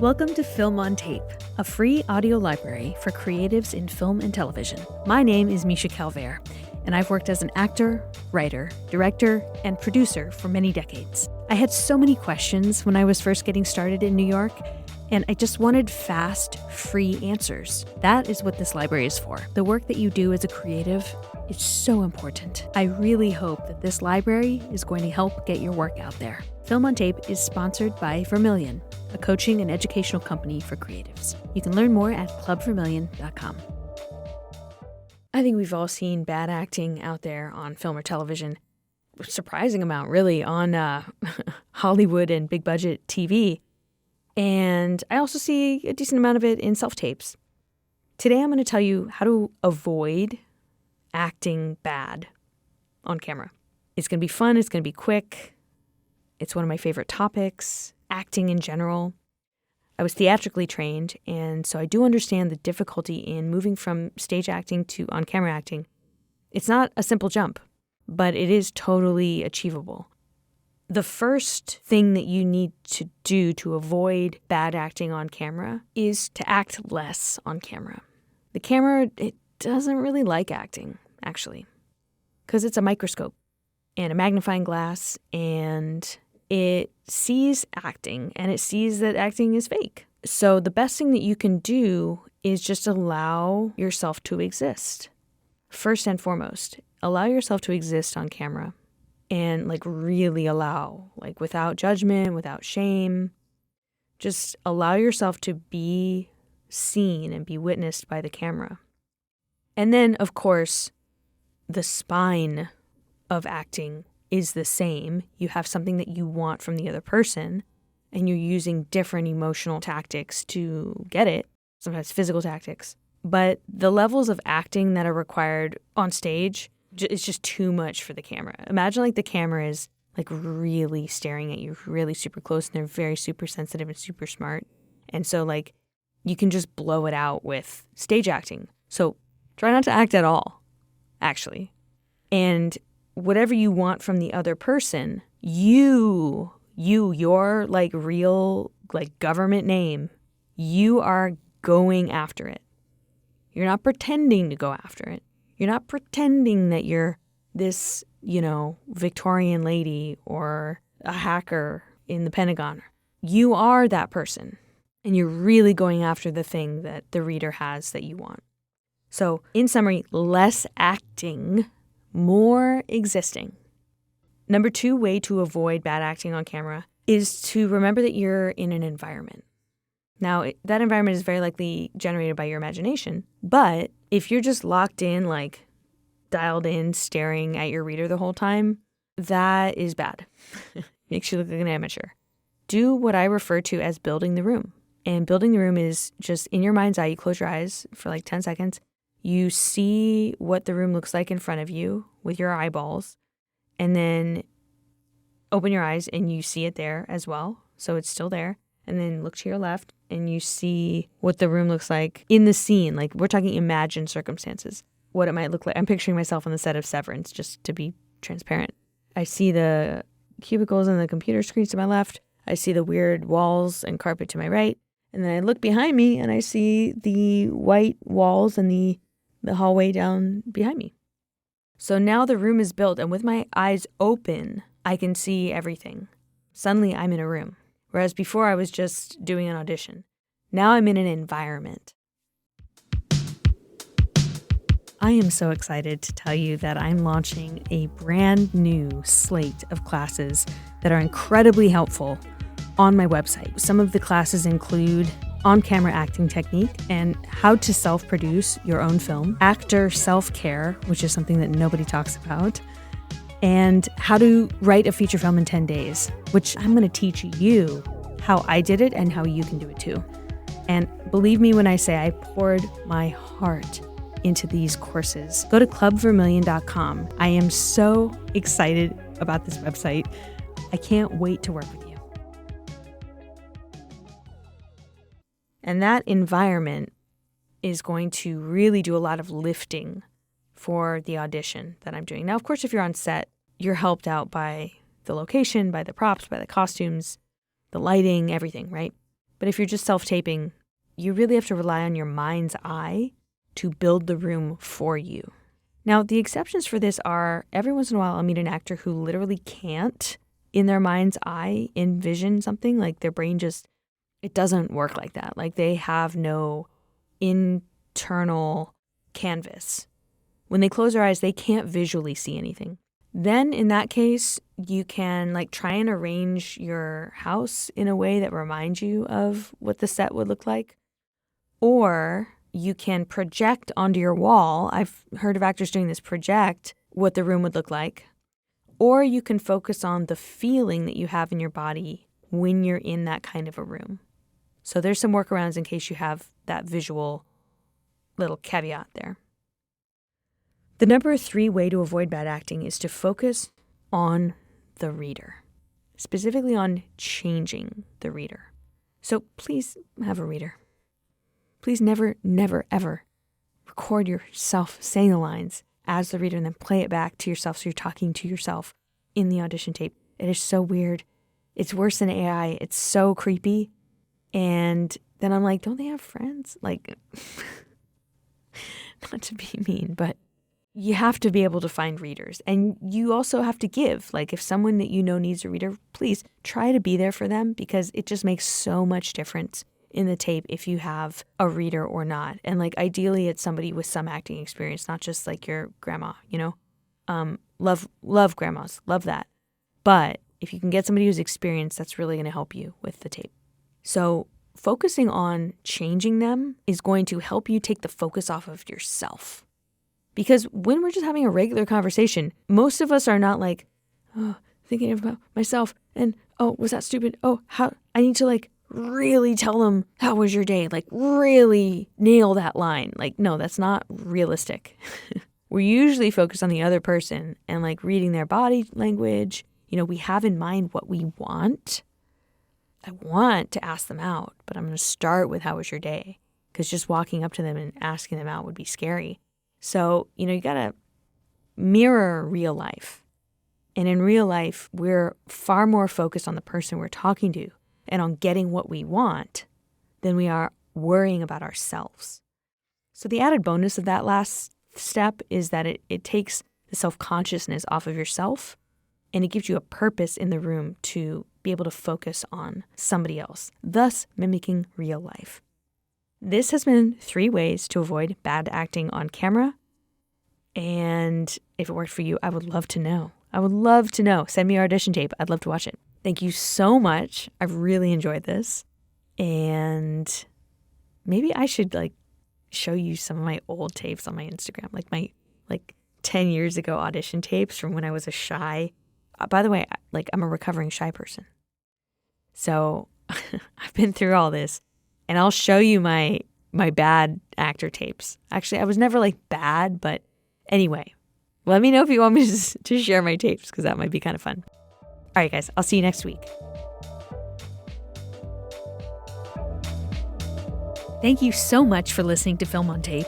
Welcome to Film on Tape, a free audio library for creatives in film and television. My name is Misha Calvert, and I've worked as an actor, writer, director, and producer for many decades. I had so many questions when I was first getting started in New York, and I just wanted fast, free answers. That is what this library is for. The work that you do as a creative is so important. I really hope that this library is going to help get your work out there. Film on Tape is sponsored by Vermilion, a coaching and educational company for creatives. You can learn more at clubvermilion.com. I think we've all seen bad acting out there on film or television. A surprising amount, really, on Hollywood and big budget TV. And I also see a decent amount of it in self-tapes. Today I'm going to tell you how to avoid acting bad on camera. It's going to be fun. It's going to be quick. It's one of my favorite topics, acting in general. I was theatrically trained, and so I do understand the difficulty in moving from stage acting to on-camera acting. It's not a simple jump, but it is totally achievable. The first thing that you need to do to avoid bad acting on camera is to act less on camera. The camera, it doesn't really like acting, actually, because it's a microscope and a magnifying glass, and it sees acting, and it sees that acting is fake. So the best thing that you can do is just allow yourself to exist. First and foremost, allow yourself to exist on camera. And really allow, without judgment, without shame, just allow yourself to be seen and be witnessed by the camera. And then, of course, the spine of acting is the same. You have something that you want from the other person, and you're using different emotional tactics to get it, sometimes physical tactics. But the levels of acting that are required on stage, it's just too much for the camera. Imagine the camera is really staring at you, really super close, and they're very super sensitive and super smart. And so you can just blow it out with stage acting. So try not to act at all, actually. And whatever you want from the other person, your real government name, you are going after it. You're not pretending to go after it. You're not pretending that you're this, Victorian lady or a hacker in the Pentagon. You are that person, and you're really going after the thing that the reader has that you want. So, in summary, less acting, more existing. Number 2 way to avoid bad acting on camera is to remember that you're in an environment. Now, that environment is very likely generated by your imagination, but if you're just locked in, dialed in, staring at your reader the whole time, that is bad. Makes you look like an amateur. Do what I refer to as building the room. And building the room is just in your mind's eye. You close your eyes for 10 seconds. You see what the room looks like in front of you with your eyeballs, and then open your eyes and you see it there as well. So it's still there. And then look to your left and you see what the room looks like in the scene. We're talking imagined circumstances, what it might look like. I'm picturing myself on the set of Severance, just to be transparent. I see the cubicles and the computer screens to my left. I see the weird walls and carpet to my right. And then I look behind me and I see the white walls and the hallway down behind me. So now the room is built, and with my eyes open, I can see everything. Suddenly I'm in a room. Whereas before I was just doing an audition. Now I'm in an environment. I am so excited to tell you that I'm launching a brand new slate of classes that are incredibly helpful on my website. Some of the classes include on-camera acting technique and how to self-produce your own film, actor self-care, which is something that nobody talks about, and how to write a feature film in 10 days, which I'm going to teach you how I did it and how you can do it too. And believe me when I say I poured my heart into these courses. Go to clubvermilion.com. I am so excited about this website. I can't wait to work with you. And that environment is going to really do a lot of lifting for the audition that I'm doing. Now, of course, if you're on set, you're helped out by the location, by the props, by the costumes, the lighting, everything, right? But if you're just self-taping, you really have to rely on your mind's eye to build the room for you. Now, the exceptions for this are every once in a while I'll meet an actor who literally can't, in their mind's eye, envision something. Like their brain it doesn't work like that. Like they have no internal canvas. When they close their eyes, they can't visually see anything. Then in that case, you can try and arrange your house in a way that reminds you of what the set would look like. Or you can project onto your wall. I've heard of actors doing this, project what the room would look like. Or you can focus on the feeling that you have in your body when you're in that kind of a room. So there's some workarounds in case you have that visual little caveat there. The number 3 way to avoid bad acting is to focus on the reader, specifically on changing the reader. So please have a reader. Please never, ever record yourself saying the lines as the reader and then play it back to yourself so you're talking to yourself in the audition tape. It is so weird. It's worse than AI. It's so creepy. And then I'm like, don't they have friends? Not to be mean, but you have to be able to find readers. And you also have to give. If someone that you know needs a reader, please try to be there for them because it just makes so much difference in the tape if you have a reader or not. And ideally it's somebody with some acting experience, not just your grandma, love grandmas, love that. But if you can get somebody who's experienced, that's really going to help you with the tape. So focusing on changing them is going to help you take the focus off of yourself. Because when we're just having a regular conversation, most of us are not thinking about myself and, oh, was that stupid? Oh, how I need to really tell them, how was your day? Really nail that line. No, that's not realistic. We're usually focused on the other person and reading their body language. We have in mind what we want. I want to ask them out, but I'm going to start with how was your day? Because just walking up to them and asking them out would be scary. So, you got to mirror real life. And in real life, we're far more focused on the person we're talking to and on getting what we want than we are worrying about ourselves. So the added bonus of that last step is that it takes the self-consciousness off of yourself and it gives you a purpose in the room to be able to focus on somebody else, thus mimicking real life. This has been 3 ways to avoid bad acting on camera. And if it worked for you, I would love to know. I would love to know. Send me your audition tape. I'd love to watch it. Thank you so much. I've really enjoyed this. And maybe I should show you some of my old tapes on my Instagram, my 10 years ago audition tapes from when I was a shy. By the way, I'm a recovering shy person. So I've been through all this. And I'll show you my bad actor tapes. Actually, I was never bad, but anyway, let me know if you want me to share my tapes because that might be kind of fun. All right, guys, I'll see you next week. Thank you so much for listening to Film on Tape.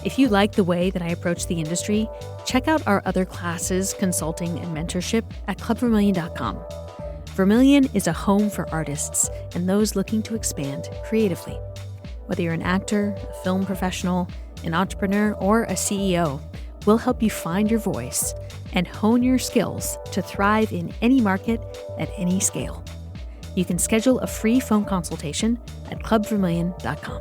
If you like the way that I approach the industry, check out our other classes, consulting, and mentorship at clubvermilion.com. Vermilion is a home for artists and those looking to expand creatively. Whether you're an actor, a film professional, an entrepreneur, or a CEO, we'll help you find your voice and hone your skills to thrive in any market at any scale. You can schedule a free phone consultation at clubvermilion.com.